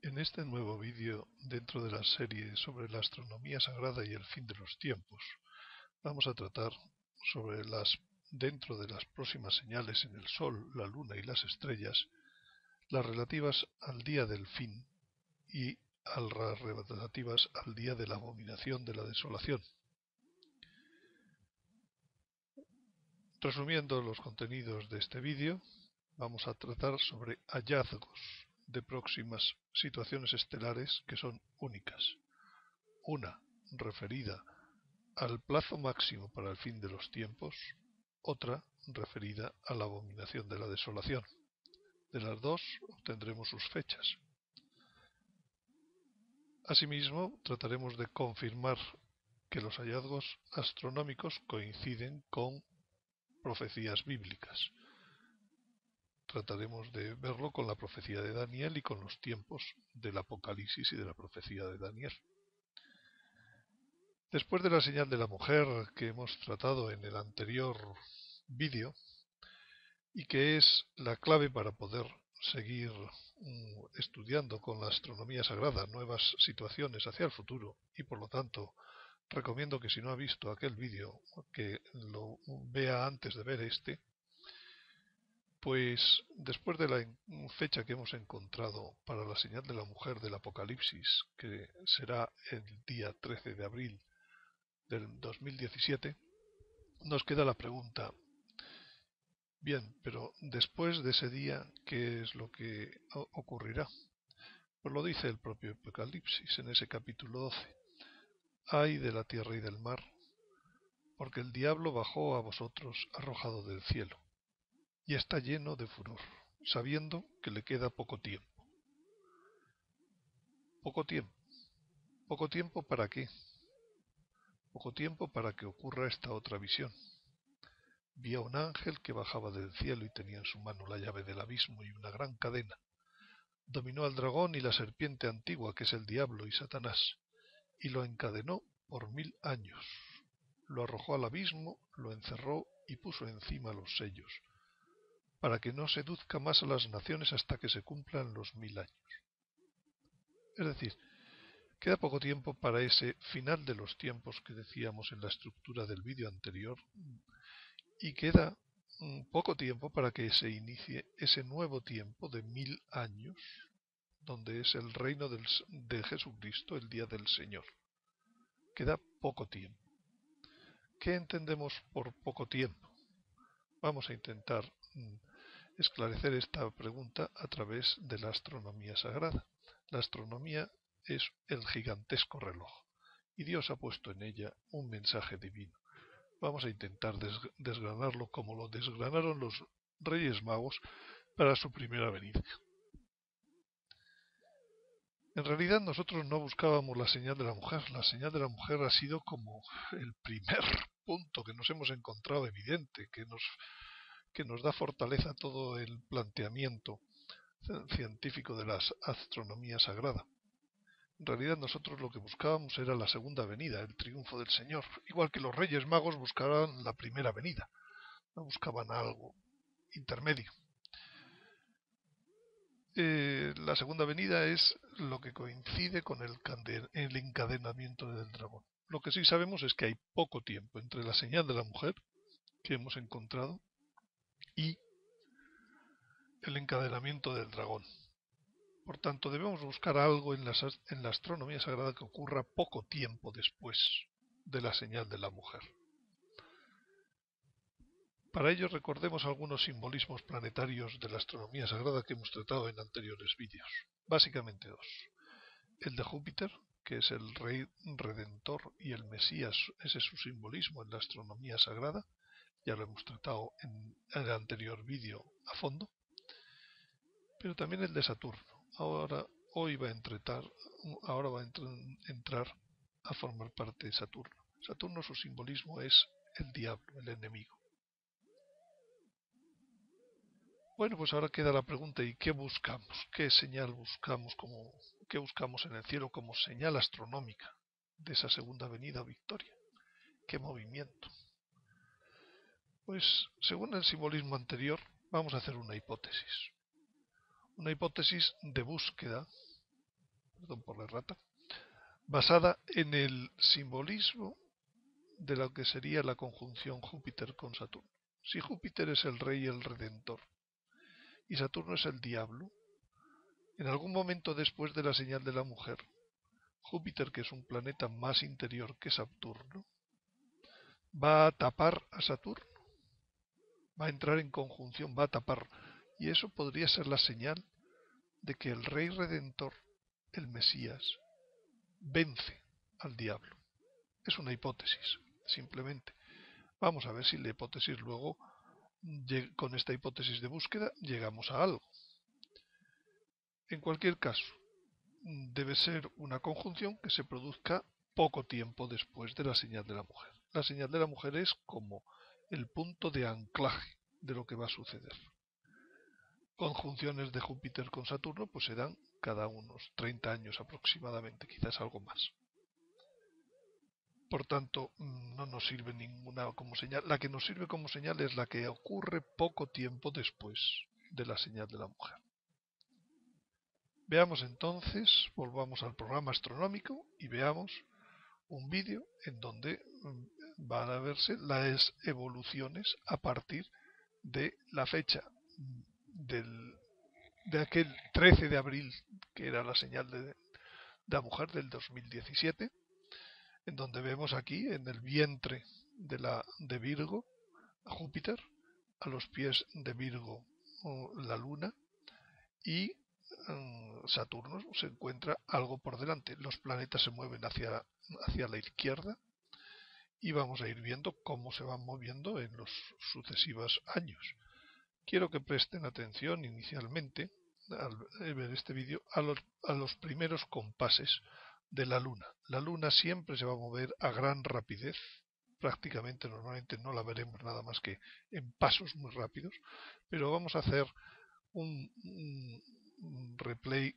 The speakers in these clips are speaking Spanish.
En este nuevo vídeo, dentro de la serie sobre la astronomía sagrada y el fin de los tiempos, vamos a tratar sobre dentro de las próximas señales en el Sol, la Luna y las estrellas, las relativas al día del fin y las relativas al día de la abominación de la desolación. Resumiendo los contenidos de este vídeo, vamos a tratar sobre hallazgos de próximas situaciones estelares que son únicas. Una referida al plazo máximo para el fin de los tiempos, otra referida a la abominación de la desolación. De las dos obtendremos sus fechas. Asimismo, trataremos de confirmar que los hallazgos astronómicos coinciden con profecías bíblicas. Trataremos de verlo con la profecía de Daniel y con los tiempos del Apocalipsis y de la profecía de Daniel. Después de la señal de la mujer que hemos tratado en el anterior vídeo y que es la clave para poder seguir estudiando con la astronomía sagrada nuevas situaciones hacia el futuro, y por lo tanto recomiendo que si no ha visto aquel vídeo que lo vea antes de ver este. Pues después de la fecha que hemos encontrado para la señal de la mujer del Apocalipsis, que será el día 13 de abril del 2017, nos queda la pregunta: bien, pero después de ese día, ¿qué es lo que ocurrirá? Pues lo dice el propio Apocalipsis en ese capítulo 12. Ay de la tierra y del mar, porque el diablo bajó a vosotros arrojado del cielo, y está lleno de furor, sabiendo que le queda poco tiempo. ¿Poco tiempo? ¿Poco tiempo para qué? Poco tiempo para que ocurra esta otra visión. Vi a un ángel que bajaba del cielo y tenía en su mano la llave del abismo y una gran cadena. Dominó al dragón y la serpiente antigua, que es el diablo y Satanás, y lo encadenó por 1000 años. Lo arrojó al abismo, lo encerró y puso encima los sellos, para que no seduzca más a las naciones hasta que se cumplan los 1000 años. Es decir, queda poco tiempo para ese final de los tiempos que decíamos en la estructura del vídeo anterior, y queda poco tiempo para que se inicie ese nuevo tiempo de 1000 años, donde es el reino de Jesucristo, el día del Señor. Queda poco tiempo. ¿Qué entendemos por poco tiempo? Vamos a intentar esclarecer esta pregunta a través de la astronomía sagrada. La astronomía es el gigantesco reloj, y Dios ha puesto en ella un mensaje divino. Vamos a intentar desgranarlo como lo desgranaron los Reyes Magos para su primera venida. En realidad nosotros no buscábamos la señal de la mujer. La señal de la mujer ha sido como el primer punto que nos hemos encontrado evidente, que nos da fortaleza a todo el planteamiento científico de la astronomía sagrada. En realidad nosotros lo que buscábamos era la segunda venida, el triunfo del Señor, igual que los Reyes Magos buscaban la primera venida, no buscaban algo intermedio. La segunda venida es lo que coincide con el encadenamiento del dragón. Lo que sí sabemos es que hay poco tiempo entre la señal de la mujer que hemos encontrado y el encadenamiento del dragón. Por tanto, debemos buscar algo en la astronomía sagrada que ocurra poco tiempo después de la señal de la mujer. Para ello recordemos algunos simbolismos planetarios de la astronomía sagrada que hemos tratado en anteriores vídeos. Básicamente dos. El de Júpiter, que es el rey redentor y el Mesías, ese es su simbolismo en la astronomía sagrada. Ya lo hemos tratado en el anterior vídeo a fondo. Pero también el de Saturno. Hoy va a entrar a formar parte de Saturno. Saturno, su simbolismo es el diablo, el enemigo. Bueno, pues ahora queda la pregunta: ¿y qué buscamos? ¿Qué señal buscamos? ¿Qué buscamos en el cielo como señal astronómica de esa segunda venida o victoria? ¿Qué movimiento? Pues según el simbolismo anterior, vamos a hacer una hipótesis. Una hipótesis de búsqueda perdón por la errata, basada en el simbolismo de lo que sería la conjunción Júpiter con Saturno. Si Júpiter es el rey y el redentor y Saturno es el diablo, en algún momento después de la señal de la mujer, Júpiter, que es un planeta más interior que Saturno, va a tapar a Saturno, va a entrar en conjunción, va a tapar, y eso podría ser la señal de que el rey redentor, el Mesías, vence al diablo. Es una hipótesis, simplemente. Vamos a ver si la hipótesis luego, con esta hipótesis de búsqueda, llegamos a algo. En cualquier caso, debe ser una conjunción que se produzca poco tiempo después de la señal de la mujer. La señal de la mujer es como el punto de anclaje de lo que va a suceder. Conjunciones de Júpiter con Saturno pues se dan cada unos 30 años aproximadamente, quizás algo más. Por tanto, no nos sirve ninguna como señal. La que nos sirve como señal es la que ocurre poco tiempo después de la señal de la mujer. Veamos entonces, volvamos al programa astronómico y veamos un vídeo en donde van a verse las evoluciones a partir de la fecha de aquel 13 de abril, que era la señal de la mujer del 2017, en donde vemos aquí en el vientre de Virgo a Júpiter, a los pies de Virgo la Luna, y Saturno se encuentra algo por delante. Los planetas se mueven hacia la izquierda y vamos a ir viendo cómo se van moviendo en los sucesivos años. Quiero que presten atención inicialmente, al ver este vídeo, a los primeros compases de la Luna. La Luna siempre se va a mover a gran rapidez, prácticamente normalmente no la veremos nada más que en pasos muy rápidos, pero vamos a hacer un replay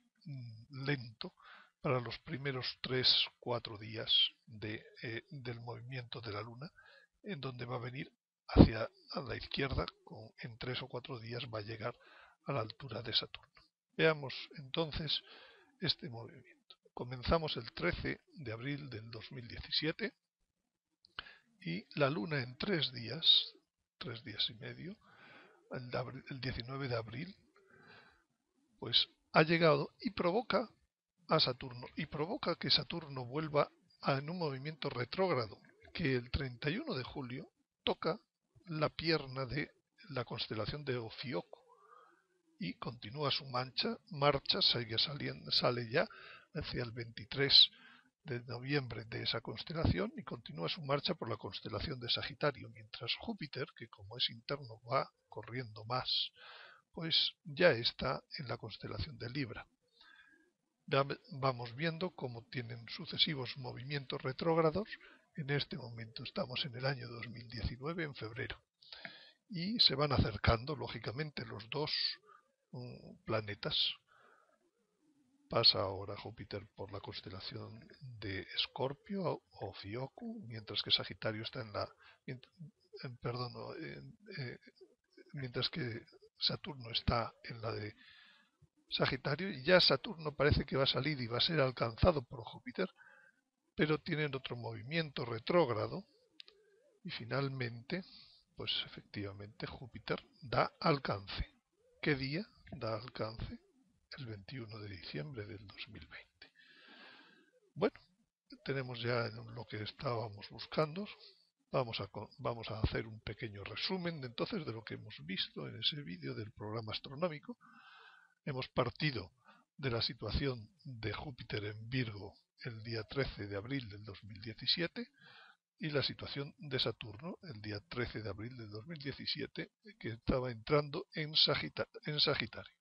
lento para los primeros 3-4 días del movimiento de la Luna, en donde va a venir hacia la izquierda, en 3 o 4 días va a llegar a la altura de Saturno. Veamos entonces este movimiento. Comenzamos el 13 de abril del 2017 y la Luna en 3 días y medio, el 19 de abril, pues ha llegado y provoca a Saturno, y provoca que Saturno vuelva en un movimiento retrógrado, que el 31 de julio toca la pierna de la constelación de Ofiuco y continúa su marcha, sale ya hacia el 23 de noviembre de esa constelación y continúa su marcha por la constelación de Sagitario, mientras Júpiter, que como es interno va corriendo más, pues ya está en la constelación de Libra. Vamos viendo cómo tienen sucesivos movimientos retrógrados. En este momento estamos en el año 2019, en febrero, y se van acercando lógicamente los dos planetas. Pasa ahora Júpiter por la constelación de Escorpio o Fiocú, mientras que Sagitario está mientras que Saturno está en la de Sagitario, y ya Saturno parece que va a salir y va a ser alcanzado por Júpiter, pero tienen otro movimiento retrógrado y finalmente, pues efectivamente Júpiter da alcance. ¿Qué día da alcance? El 21 de diciembre del 2020. Bueno, tenemos ya lo que estábamos buscando. Vamos a hacer un pequeño resumen entonces de lo que hemos visto en ese vídeo del programa astronómico. Hemos partido de la situación de Júpiter en Virgo el día 13 de abril del 2017 y la situación de Saturno el día 13 de abril del 2017, que estaba entrando en Sagitario.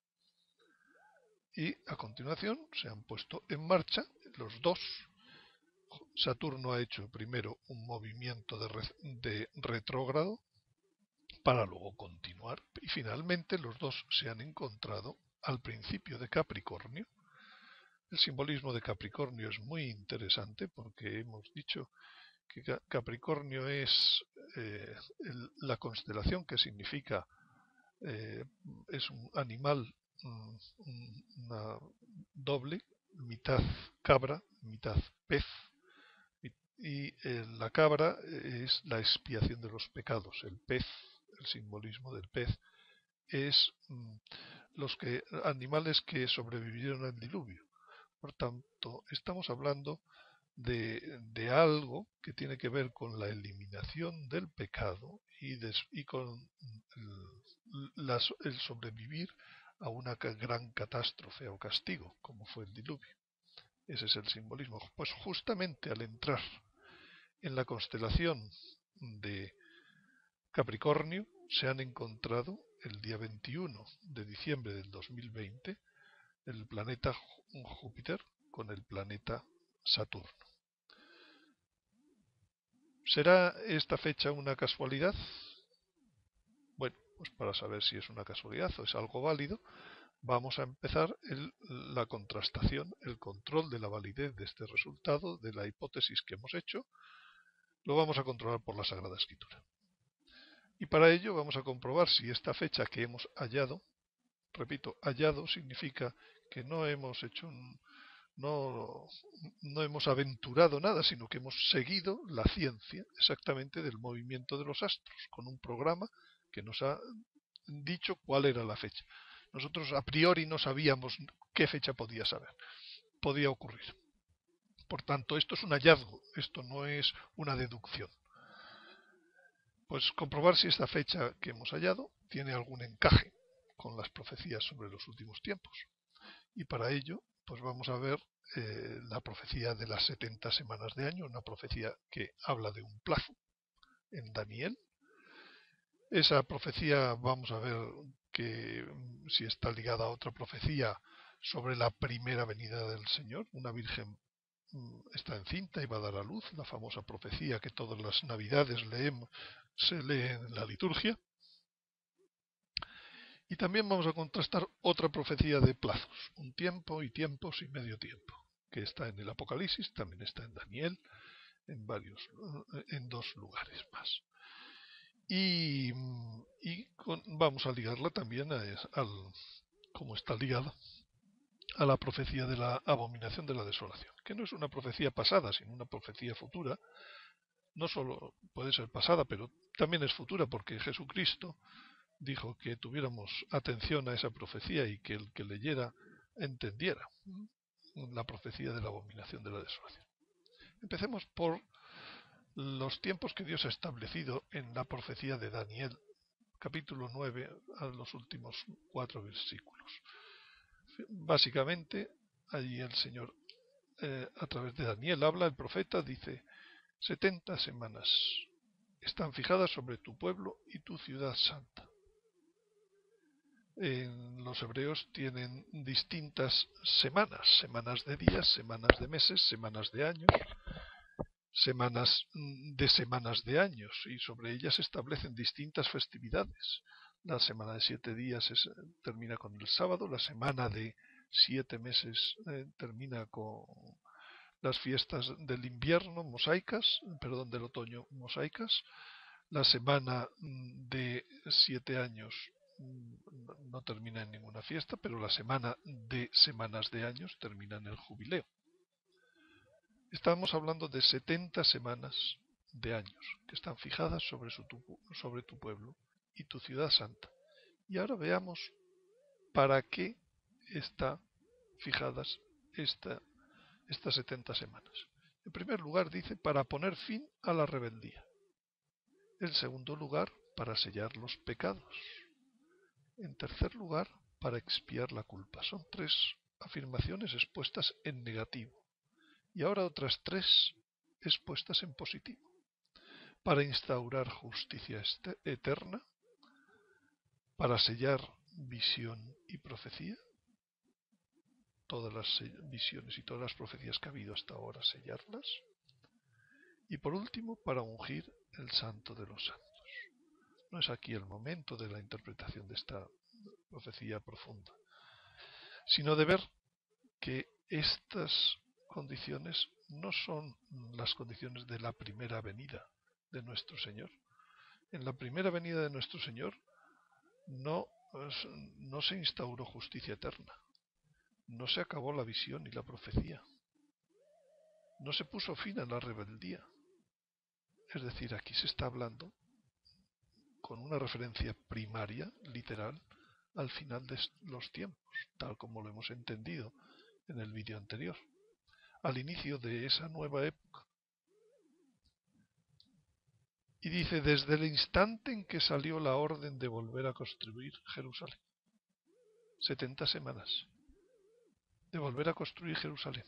Y a continuación se han puesto en marcha los dos. Saturno ha hecho primero un movimiento de retrógrado para luego continuar, y finalmente los dos se han encontrado al principio de Capricornio. El simbolismo de Capricornio es muy interesante porque hemos dicho que Capricornio es la constelación que significa, es un animal, una doble, mitad cabra, mitad pez, y la cabra es la expiación de los pecados. El pez, el simbolismo del pez, es los animales que sobrevivieron al diluvio. Por tanto, estamos hablando de algo que tiene que ver con la eliminación del pecado y con el sobrevivir a una gran catástrofe o castigo, como fue el diluvio. Ese es el simbolismo. Pues justamente al entrar en la constelación de Capricornio se han encontrado el día 21 de diciembre del 2020 el planeta Júpiter con el planeta Saturno. ¿Será esta fecha una casualidad? Bueno, pues para saber si es una casualidad o es algo válido, vamos a empezar la contrastación, el control de la validez de este resultado, de la hipótesis que hemos hecho, lo vamos a controlar por la Sagrada Escritura. Y para ello vamos a comprobar si esta fecha que hemos hallado, repito, hallado significa que no hemos hecho no hemos aventurado nada, sino que hemos seguido la ciencia exactamente del movimiento de los astros, con un programa que nos ha dicho cuál era la fecha. Nosotros a priori no sabíamos qué fecha podía ocurrir. Por tanto, esto es un hallazgo, esto no es una deducción. Pues comprobar si esta fecha que hemos hallado tiene algún encaje con las profecías sobre los últimos tiempos. Y para ello, pues vamos a ver la profecía de las 70 semanas de año, una profecía que habla de un plazo en Daniel. Esa profecía vamos a ver que si está ligada a otra profecía sobre la primera venida del Señor. Una virgen está encinta y va a dar a luz, la famosa profecía que todas las navidades se lee en la liturgia. Y también vamos a contrastar otra profecía de plazos, un tiempo y tiempos y medio tiempo, que está en el Apocalipsis, también está en Daniel, en 2 lugares más. Y vamos a ligarla también como está ligada a la profecía de la abominación de la desolación, que no es una profecía pasada, sino una profecía futura. No solo puede ser pasada, pero también es futura, porque Jesucristo dijo que tuviéramos atención a esa profecía y que el que leyera entendiera la profecía de la abominación de la desolación. Empecemos por los tiempos que Dios ha establecido en la profecía de Daniel, capítulo 9, a los últimos 4 versículos. Básicamente, allí el Señor, a través de Daniel, habla, el profeta dice: 70 semanas están fijadas sobre tu pueblo y tu ciudad santa. Los hebreos tienen distintas semanas de días, semanas de meses, semanas de años, semanas de años, y sobre ellas se establecen distintas festividades. La semana de 7 días termina con el sábado, la semana de 7 meses termina con las fiestas del invierno del otoño mosaicas, la semana de 7 años no termina en ninguna fiesta, pero la semana de semanas de años termina en el jubileo. Estamos hablando de 70 semanas de años que están fijadas sobre tu pueblo y tu ciudad santa. Y ahora veamos para qué están fijadas estas 70 semanas. En primer lugar dice para poner fin a la rebeldía. En segundo lugar, para sellar los pecados. En tercer lugar, para expiar la culpa. Son 3 afirmaciones expuestas en negativo. Y ahora otras 3 expuestas en positivo. Para instaurar justicia eterna, para sellar visión y profecía, todas las visiones y todas las profecías que ha habido hasta ahora, sellarlas. Y por último, para ungir el santo de los santos. No es aquí el momento de la interpretación de esta profecía profunda, sino de ver que estas condiciones no son las condiciones de la primera venida de nuestro Señor. En la primera venida de nuestro Señor no se instauró justicia eterna. No se acabó la visión y la profecía. No se puso fin a la rebeldía. Es decir, aquí se está hablando con una referencia primaria, literal, al final de los tiempos, tal como lo hemos entendido en el vídeo anterior, al inicio de esa nueva época. Y dice, desde el instante en que salió la orden de volver a construir Jerusalén, 70 semanas, de volver a construir Jerusalén.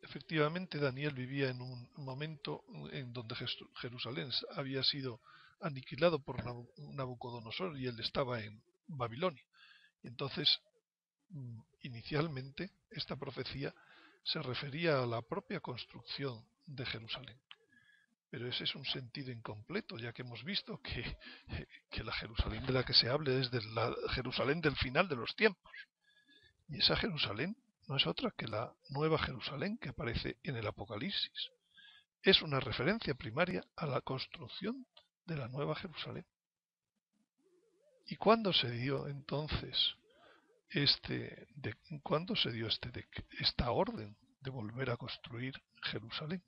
Efectivamente, Daniel vivía en un momento en donde Jerusalén había sido aniquilado por Nabucodonosor y él estaba en Babilonia. Y entonces, inicialmente, esta profecía se refería a la propia construcción de Jerusalén. Pero ese es un sentido incompleto, ya que hemos visto que la Jerusalén de la que se hable es de la Jerusalén del final de los tiempos. Y esa Jerusalén no es otra que la nueva Jerusalén que aparece en el Apocalipsis. Es una referencia primaria a la construcción de la nueva Jerusalén. ¿Y cuándo se dio entonces esta orden de volver a construir Jerusalén?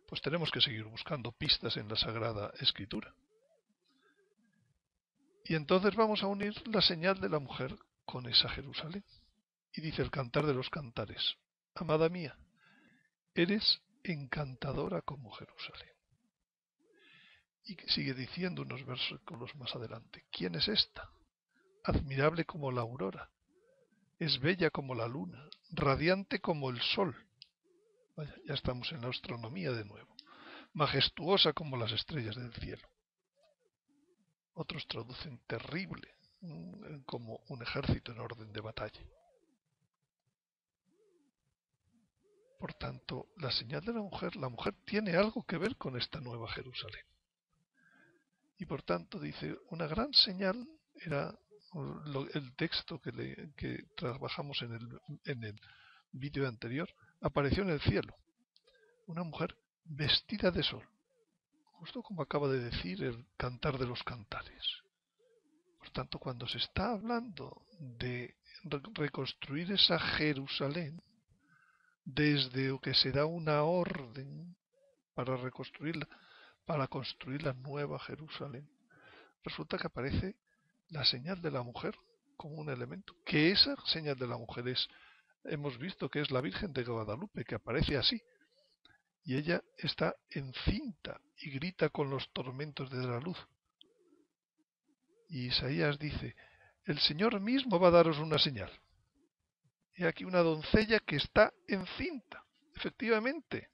Pues tenemos que seguir buscando pistas en la Sagrada Escritura. Y entonces vamos a unir la señal de la mujer con esa Jerusalén. Y dice el Cantar de los Cantares, amada mía, eres encantadora como Jerusalén. Y sigue diciendo unos versículos más adelante, ¿quién es esta? Admirable como la aurora, es bella como la luna, radiante como el sol. Vaya, ya estamos en la astronomía de nuevo. Majestuosa como las estrellas del cielo. Otros traducen terrible, como un ejército en orden de batalla. Por tanto, la señal de la mujer tiene algo que ver con esta nueva Jerusalén. Y por tanto, dice, una gran señal era el texto que trabajamos en el vídeo anterior, apareció en el cielo. Una mujer vestida de sol, justo como acaba de decir el Cantar de los Cantares. Por tanto, cuando se está hablando de reconstruir esa Jerusalén, desde que se da una orden para reconstruirla, para construir la nueva Jerusalén, resulta que aparece la señal de la mujer como un elemento, que esa señal de la mujer hemos visto que es la Virgen de Guadalupe, que aparece así, y ella está encinta y grita con los tormentos de la luz. Y Isaías dice, el Señor mismo va a daros una señal. He aquí una doncella que está encinta. Efectivamente,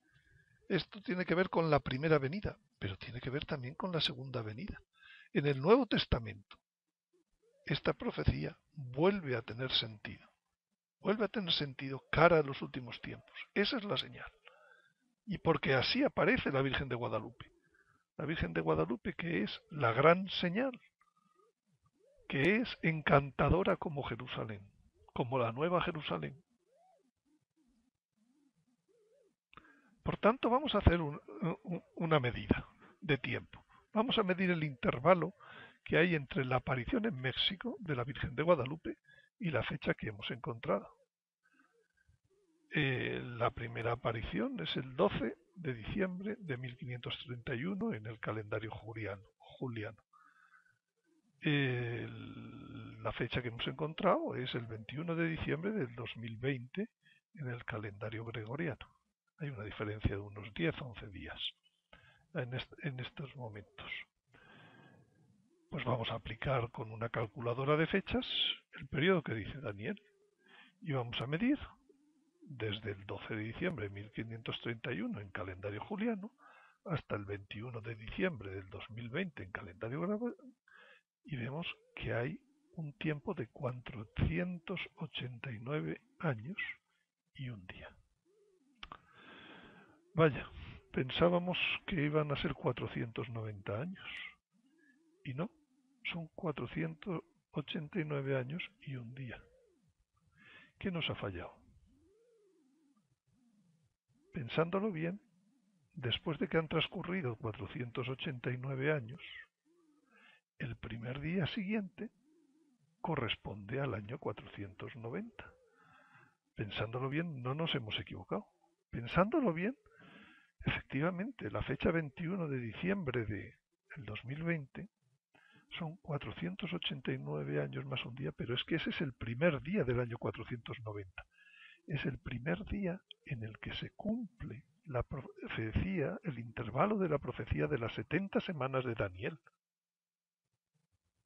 esto tiene que ver con la primera venida, pero tiene que ver también con la segunda venida. En el Nuevo Testamento, esta profecía vuelve a tener sentido. Vuelve a tener sentido cara a los últimos tiempos. Esa es la señal. Y porque así aparece la Virgen de Guadalupe. La Virgen de Guadalupe, que es la gran señal, que es encantadora como Jerusalén, como la nueva Jerusalén. Por tanto, vamos a hacer una medida de tiempo. Vamos a medir el intervalo que hay entre la aparición en México de la Virgen de Guadalupe y la fecha que hemos encontrado. La primera aparición es el 12 de diciembre de 1531 en el calendario juliano. La fecha que hemos encontrado es el 21 de diciembre del 2020 en el calendario gregoriano. Hay una diferencia de unos 10 o 11 días en estos momentos. Pues vamos a aplicar con una calculadora de fechas el periodo que dice Daniel y vamos a medir desde el 12 de diciembre de 1531 en calendario juliano hasta el 21 de diciembre del 2020 en calendario gregoriano y vemos que hay un tiempo de 489 años y un día. Vaya, pensábamos que iban a ser 490 años y no, son 489 años y un día. ¿Qué nos ha fallado? Pensándolo bien, después de que han transcurrido 489 años, el primer día siguiente corresponde al año 490. Pensándolo bien, no nos hemos equivocado. Pensándolo bien, efectivamente, la fecha 21 de diciembre del 2020 son 489 años más un día, pero es que ese es el primer día del año 490. Es el primer día en el que se cumple la profecía, el intervalo de la profecía de las 70 semanas de Daniel,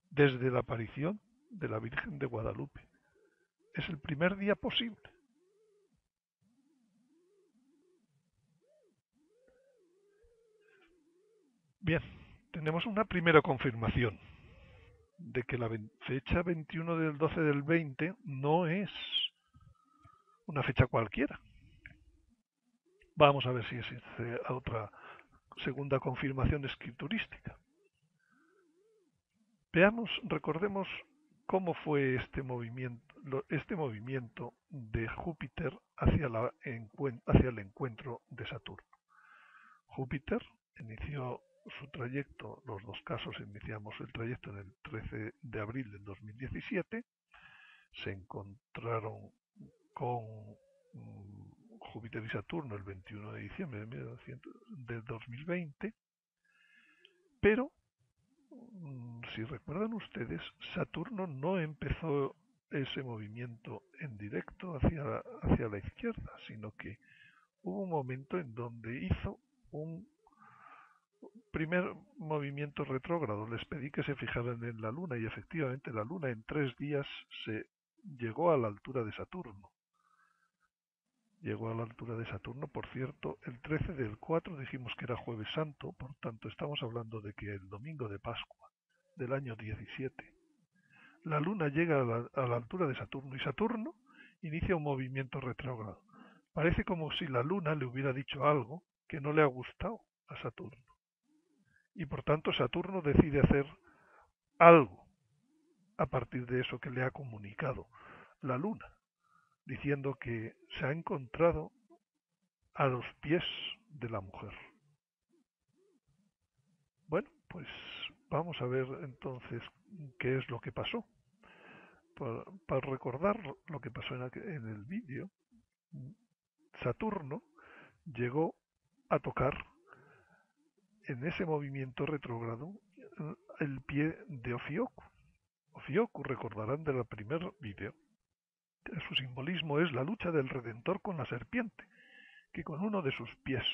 desde la aparición de la Virgen de Guadalupe. Es el primer día posible. Bien, tenemos una primera confirmación de que la fecha 21 del 12 del 20 no es una fecha cualquiera. Vamos a ver si existe otra segunda confirmación escriturística. Veamos, recordemos cómo fue este movimiento de Júpiter hacia el encuentro de Saturno. Júpiter inició su trayecto, los dos casos iniciamos el trayecto en el 13 de abril del 2017, se encontraron con Júpiter y Saturno el 21 de diciembre de 2020, pero si recuerdan ustedes, Saturno no empezó ese movimiento en directo hacia la izquierda, sino que hubo un momento en donde hizo un primer movimiento retrógrado. Les pedí que se fijaran en la Luna y efectivamente la Luna en 3 días se llegó a la altura de Saturno. Llegó a la altura de Saturno, por cierto, el 13 del 4 dijimos que era Jueves Santo, por tanto estamos hablando de que el domingo de Pascua del año 17, la Luna llega a la altura de Saturno y Saturno inicia un movimiento retrógrado. Parece como si la Luna le hubiera dicho algo que no le ha gustado a Saturno. Y por tanto Saturno decide hacer algo a partir de eso que le ha comunicado la Luna, diciendo que se ha encontrado a los pies de la mujer. Bueno, pues vamos a ver entonces qué es lo que pasó. Para recordar lo que pasó en el vídeo, Saturno llegó a tocar en ese movimiento retrógrado el pie de Ofiuco. Ofiuco, recordarán del primer vídeo, su simbolismo es la lucha del Redentor con la serpiente, que con uno de sus pies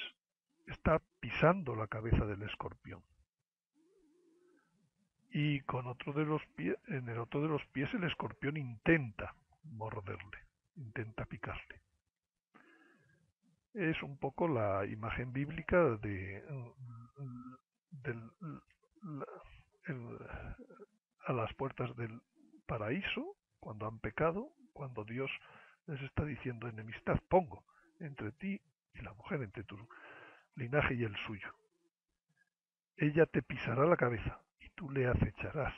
está pisando la cabeza del escorpión. Y con otro de los pies, en el otro de los pies el escorpión intenta morderle, intenta picarle. Es un poco la imagen bíblica de a las puertas del paraíso, cuando han pecado, cuando Dios les está diciendo enemistad pongo entre ti y la mujer, entre tu linaje y el suyo. Ella te pisará la cabeza y tú le acecharás,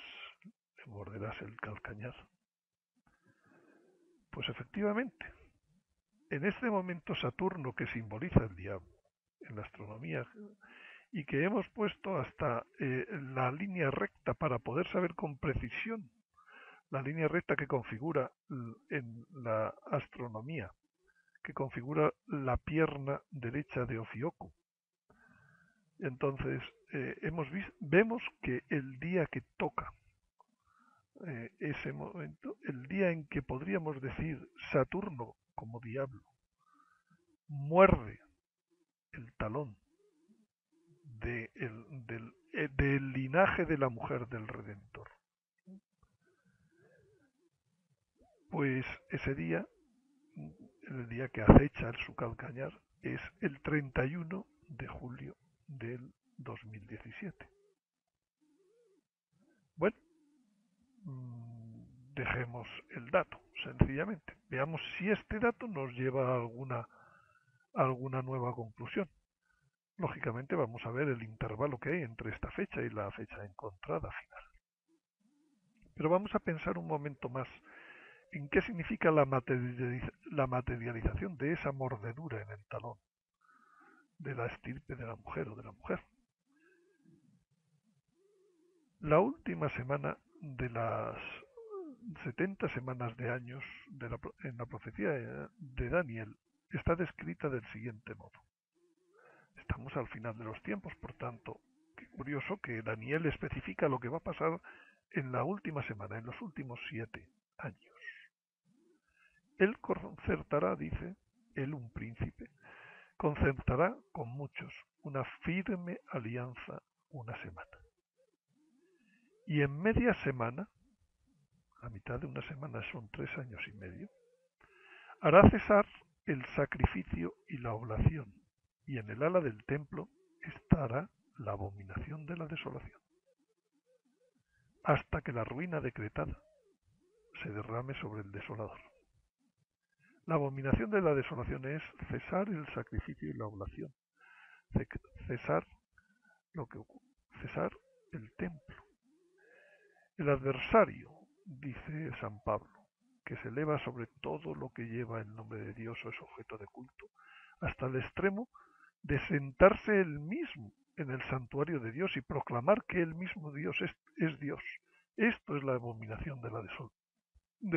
le morderás el calcañar. Pues efectivamente, en este momento Saturno, que simboliza el diablo en la astronomía y que hemos puesto hasta la línea recta para poder saber con precisión la línea recta que configura en la astronomía, que configura la pierna derecha de Ofiuco. Entonces, vemos que el día que toca ese momento, el día en que podríamos decir Saturno como diablo muerde el talón del linaje de la mujer del Redentor, pues ese día, el día que acecha su calcañar, es el 31 de julio del 2017. Bueno, dejemos el dato, sencillamente. Veamos si este dato nos lleva a alguna nueva conclusión. Lógicamente vamos a ver el intervalo que hay entre esta fecha y la fecha encontrada final. Pero vamos a pensar un momento más en qué significa la materialización de esa mordedura en el talón de la estirpe de la mujer o de la mujer. La última semana 70 semanas de años en la profecía de Daniel está descrita del siguiente modo. Estamos al final de los tiempos, por tanto, qué curioso que Daniel especifica lo que va a pasar en la última semana, en los últimos 7 años. Él concertará, dice, él un príncipe, concertará con muchos una firme alianza una semana. Y en media semana, a mitad de una semana son 3 años y medio, hará cesar el sacrificio y la oblación, y en el ala del templo estará la abominación de la desolación, hasta que la ruina decretada se derrame sobre el desolador. La abominación de la desolación es cesar el sacrificio y la oblación, cesar cesar el templo. El adversario, dice San Pablo, que se eleva sobre todo lo que lleva el nombre de Dios o es objeto de culto, hasta el extremo de sentarse él mismo en el santuario de Dios y proclamar que él mismo Dios es Dios. Esto es la abominación de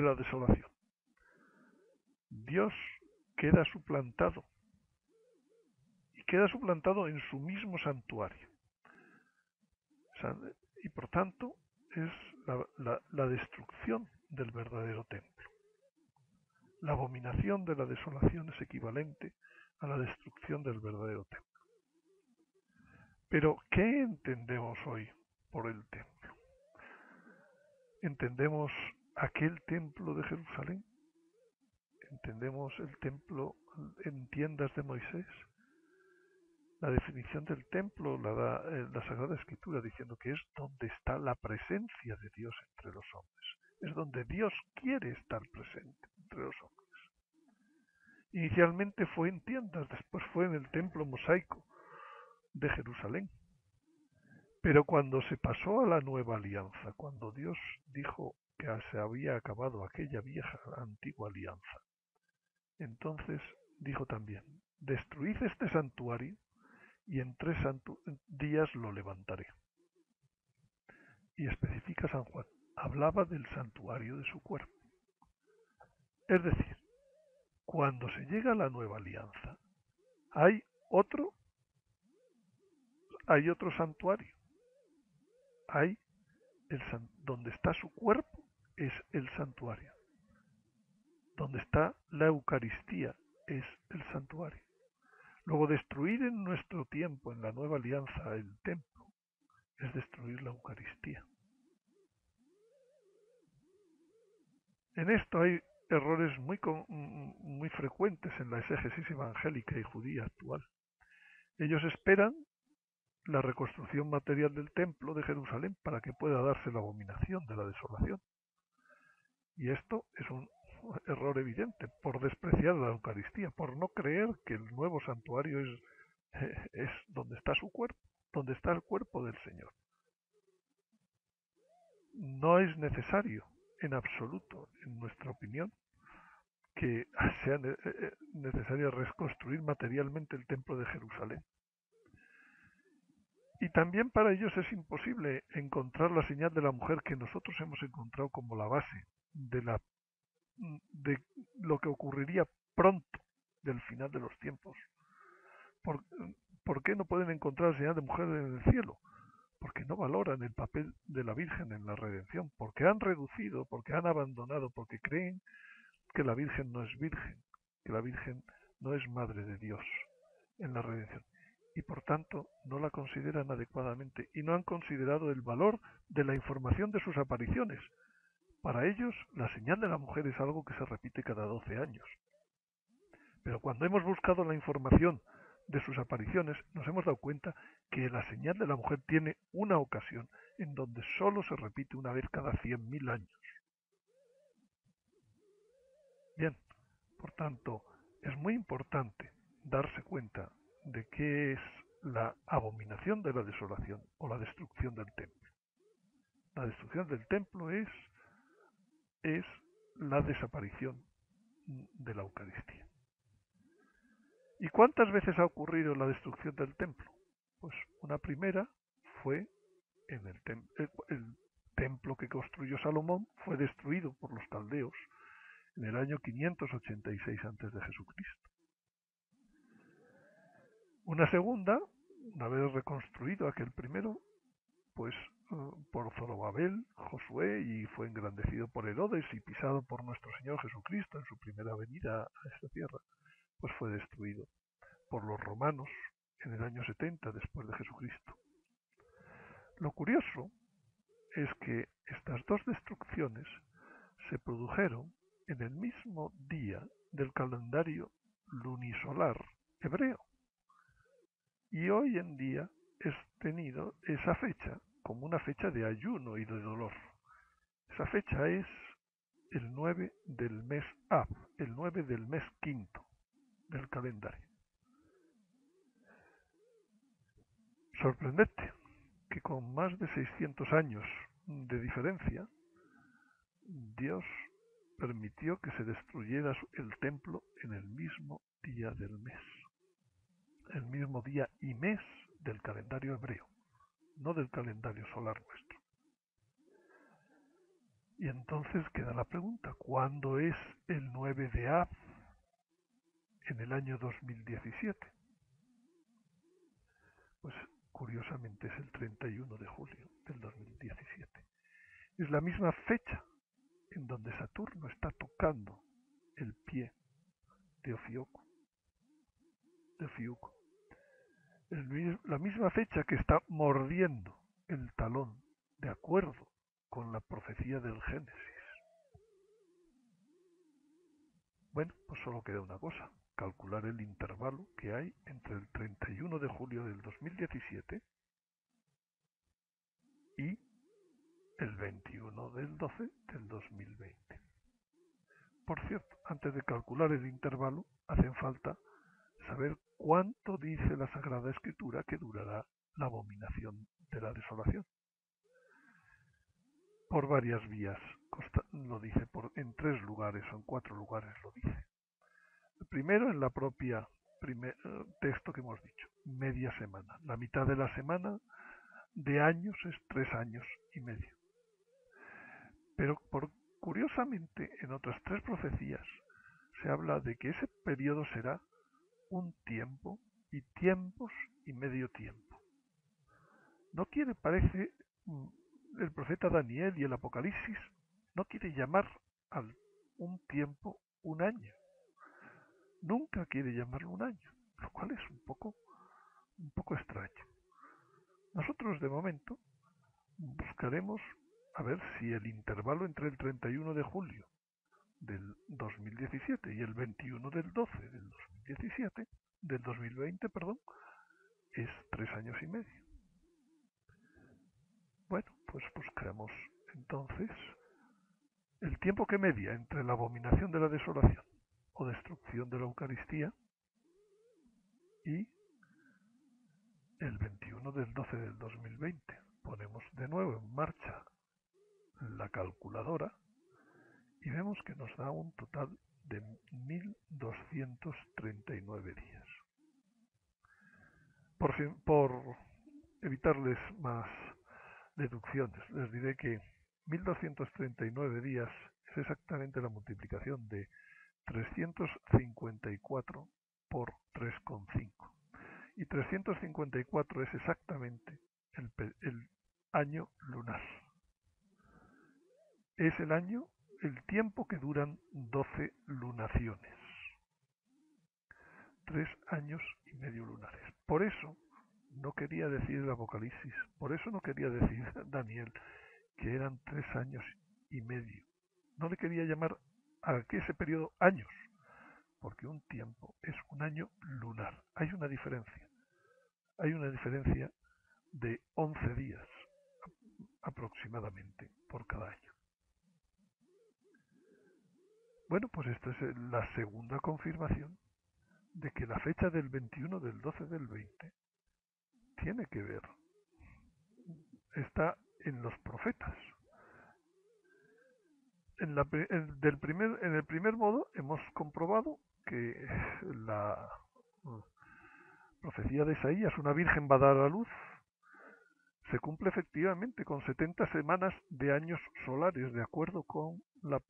la desolación. Dios queda suplantado, y queda suplantado en su mismo santuario. Y por tanto es la destrucción del verdadero templo. La abominación de la desolación es equivalente a la destrucción del verdadero templo. Pero, ¿qué entendemos hoy por el templo? ¿Entendemos aquel templo de Jerusalén? ¿Entendemos el templo en tiendas de Moisés? La definición del templo la da la Sagrada Escritura diciendo que es donde está la presencia de Dios entre los hombres. Es donde Dios quiere estar presente entre los hombres. Inicialmente fue en tiendas, después fue en el templo mosaico de Jerusalén. Pero cuando se pasó a la nueva alianza, cuando Dios dijo que se había acabado aquella vieja antigua alianza, entonces dijo también, destruid este santuario y en 3 días lo levantaré. Y especifica San Juan, hablaba del santuario de su cuerpo. Es decir, cuando se llega a la nueva alianza, hay otro santuario. Hay donde está su cuerpo es el santuario. Donde está la Eucaristía es el santuario. Luego, destruir en nuestro tiempo, en la nueva alianza, el templo, es destruir la Eucaristía. En esto hay errores muy frecuentes en la exégesis evangélica y judía actual. Ellos esperan la reconstrucción material del templo de Jerusalén para que pueda darse la abominación de la desolación. Y esto es un error evidente, por despreciar la Eucaristía, por no creer que el nuevo santuario es donde está su cuerpo, donde está el cuerpo del Señor. No es necesario, en absoluto, en nuestra opinión, que sea necesario reconstruir materialmente el templo de Jerusalén. Y también para ellos es imposible encontrar la señal de la mujer que nosotros hemos encontrado como la base de lo que ocurriría pronto del final de los tiempos. ¿Por qué no pueden encontrar la señal de mujer en el cielo? Porque no valoran el papel de la Virgen en la redención, porque han reducido, porque han abandonado, porque creen que la Virgen no es virgen, que la Virgen no es madre de Dios en la redención. Y por tanto no la consideran adecuadamente y no han considerado el valor de la información de sus apariciones. Para ellos, la señal de la mujer es algo que se repite cada 12 años. Pero cuando hemos buscado la información de sus apariciones, nos hemos dado cuenta que la señal de la mujer tiene una ocasión en donde solo se repite una vez cada 100.000 años. Bien, por tanto, es muy importante darse cuenta de qué es la abominación de la desolación o la destrucción del templo. La destrucción del templo es la desaparición de la Eucaristía. ¿Y cuántas veces ha ocurrido la destrucción del templo? Pues una primera fue en templo que construyó Salomón fue destruido por los caldeos en el año 586 a.C. Una segunda, una vez reconstruido aquel primero, pues por Zorobabel, Josué, y fue engrandecido por Herodes y pisado por nuestro Señor Jesucristo en su primera venida a esta tierra, pues fue destruido por los romanos en el año 70 después de Jesucristo. Lo curioso es que estas dos destrucciones se produjeron en el mismo día del calendario lunisolar hebreo, y hoy en día es tenido esa fecha como una fecha de ayuno y de dolor. Esa fecha es el 9 del mes Ab, el 9 del mes quinto del calendario. Sorprendente que con más de 600 años de diferencia, Dios permitió que se destruyera el templo en el mismo día del mes, el mismo día y mes del calendario hebreo, no del calendario solar nuestro. Y entonces queda la pregunta, ¿cuándo es el 9 de Ab en el año 2017? Pues curiosamente es el 31 de julio del 2017. Es la misma fecha en donde Saturno está tocando el pie de Ofiuco. La misma fecha que está mordiendo el talón, de acuerdo con la profecía del Génesis. Bueno, pues solo queda una cosa, calcular el intervalo que hay entre el 31 de julio del 2017 y el 21 del 12 del 2020. Por cierto, antes de calcular el intervalo, hacen falta saber cuánto dice la Sagrada Escritura que durará la abominación de la desolación. Por varias vías, lo dice en 3 lugares o en 4 lugares lo dice. Primero en la propia texto que hemos dicho, media semana. La mitad de la semana de años es 3 años y medio. Pero curiosamente en otras 3 profecías se habla de que ese periodo será un tiempo y tiempos y medio tiempo. No quiere, parece, el profeta Daniel y el Apocalipsis no quiere llamar a un tiempo un año. Nunca quiere llamarlo un año, lo cual es un poco extraño. Nosotros de momento buscaremos a ver si el intervalo entre el 31 de julio del 2017 y el 21 del 12 del 2020, es 3 años y medio. Bueno, pues buscaremos entonces el tiempo que media entre la abominación de la desolación o destrucción de la Eucaristía y el 21 del 12 del 2020. Ponemos de nuevo en marcha la calculadora y vemos que nos da un total de 1239 días. Por evitarles más deducciones, les diré que 1239 días es exactamente la multiplicación de 354 por 3,5. Y 354 es exactamente el año lunar. Es el tiempo que duran 12 lunaciones. 3 años y medio lunares. Por eso no quería decir el Apocalipsis, por eso no quería decir Daniel que eran 3 años y medio. No le quería llamar a ese periodo años, porque un tiempo es un año lunar. Hay una diferencia de 11 días aproximadamente por cada año. Bueno, pues esta es la segunda confirmación de que la fecha del 21 del 12 del 20 tiene que ver, está en los profetas. En el primer modo hemos comprobado que la profecía de Isaías, una virgen va a dar a luz se cumple efectivamente con 70 semanas de años solares, de acuerdo con la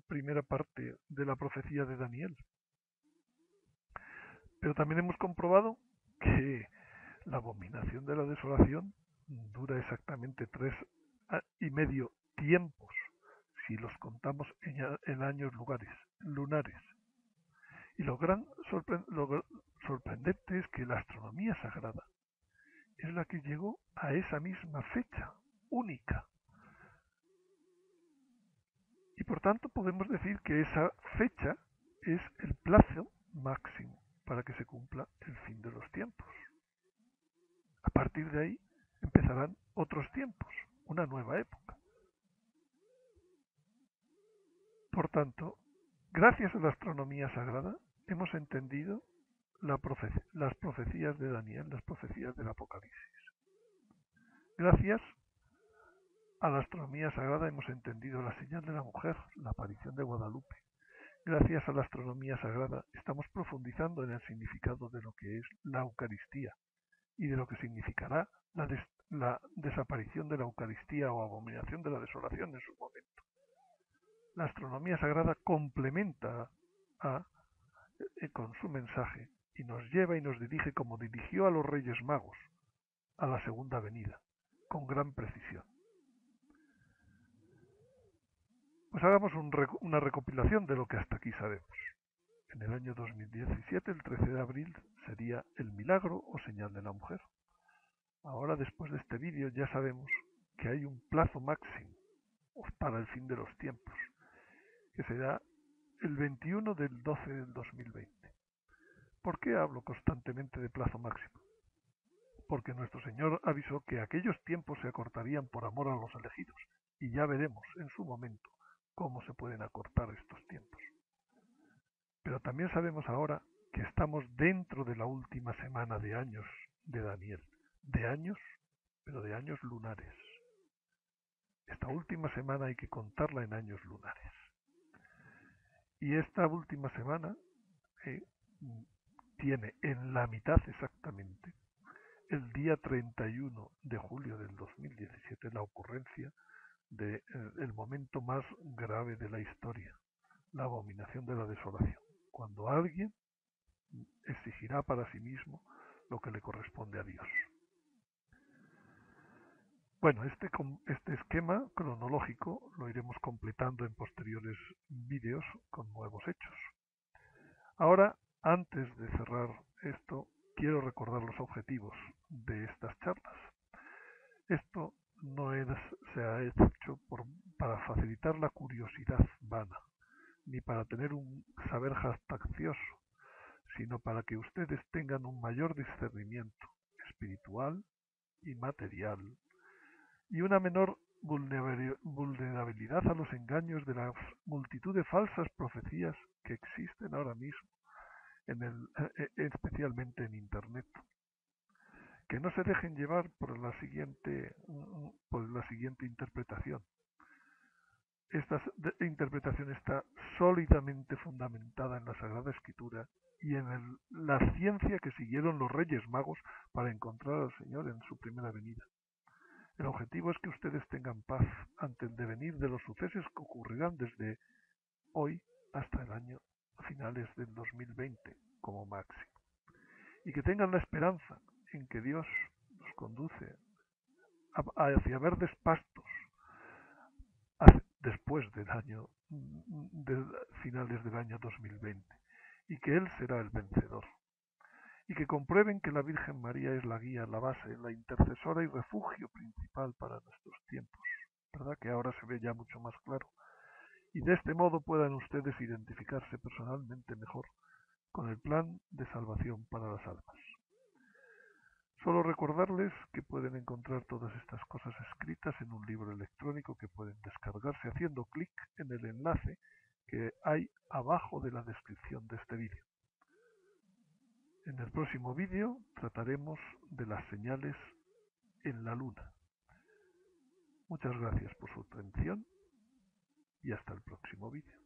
primera parte de la profecía de Daniel. Pero también hemos comprobado que la abominación de la desolación dura exactamente 3,5 tiempos, si los contamos en años lunares. Y lo sorprendente es que la astronomía sagrada es la que llegó a esa misma fecha única. Y por tanto podemos decir que esa fecha es el plazo máximo para que se cumpla el fin de los tiempos. A partir de ahí empezarán otros tiempos, una nueva época. Por tanto, gracias a la astronomía sagrada hemos entendido las profecías de Daniel, las profecías del Apocalipsis. Gracias a la astronomía sagrada hemos entendido la señal de la mujer, la aparición de Guadalupe. Gracias a la astronomía sagrada estamos profundizando en el significado de lo que es la Eucaristía y de lo que significará la desaparición de la Eucaristía o abominación de la desolación en su momento. La astronomía sagrada complementa con su mensaje y nos lleva y nos dirige como dirigió a los Reyes Magos a la segunda venida, con gran precisión. Pues hagamos una recopilación de lo que hasta aquí sabemos. En el año 2017, el 13 de abril, sería el milagro o señal de la mujer. Ahora, después de este vídeo, ya sabemos que hay un plazo máximo para el fin de los tiempos, que será el 21 del 12 del 2020. ¿Por qué hablo constantemente de plazo máximo? Porque nuestro Señor avisó que aquellos tiempos se acortarían por amor a los elegidos, y ya veremos en su momento cómo se pueden acortar estos tiempos. Pero también sabemos ahora que estamos dentro de la última semana de años de Daniel, pero de años lunares. Esta última semana hay que contarla en años lunares. Y esta última semana tiene en la mitad exactamente, el día 31 de julio del 2017, la ocurrencia del momento más grave de la historia, la abominación de la desolación, cuando alguien exigirá para sí mismo lo que le corresponde a Dios. Bueno, este esquema cronológico lo iremos completando en posteriores vídeos con nuevos hechos. Ahora, antes de cerrar esto, quiero recordar los objetivos de estas charlas. Esto no se ha hecho para facilitar la curiosidad vana, ni para tener un saber jactancioso, sino para que ustedes tengan un mayor discernimiento espiritual y material y una menor vulnerabilidad a los engaños de la multitud de falsas profecías que existen ahora mismo, especialmente en Internet. Que no se dejen llevar por la siguiente interpretación. Esta interpretación está sólidamente fundamentada en la Sagrada Escritura y en la ciencia que siguieron los Reyes Magos para encontrar al Señor en su primera venida. El objetivo es que ustedes tengan paz ante el devenir de los sucesos que ocurrirán desde hoy hasta el año finales del 2020 como máximo. Y que tengan la esperanza en que Dios nos conduce hacia verdes pastos después del finales del año 2020 y que Él será el vencedor. Y que comprueben que la Virgen María es la guía, la base, la intercesora y refugio principal para nuestros tiempos, ¿verdad? Que ahora se ve ya mucho más claro. Y de este modo puedan ustedes identificarse personalmente mejor con el plan de salvación para las almas. Solo recordarles que pueden encontrar todas estas cosas escritas en un libro electrónico que pueden descargarse haciendo clic en el enlace que hay abajo de la descripción de este vídeo. En el próximo vídeo trataremos de las señales en la luna. Muchas gracias por su atención y hasta el próximo vídeo.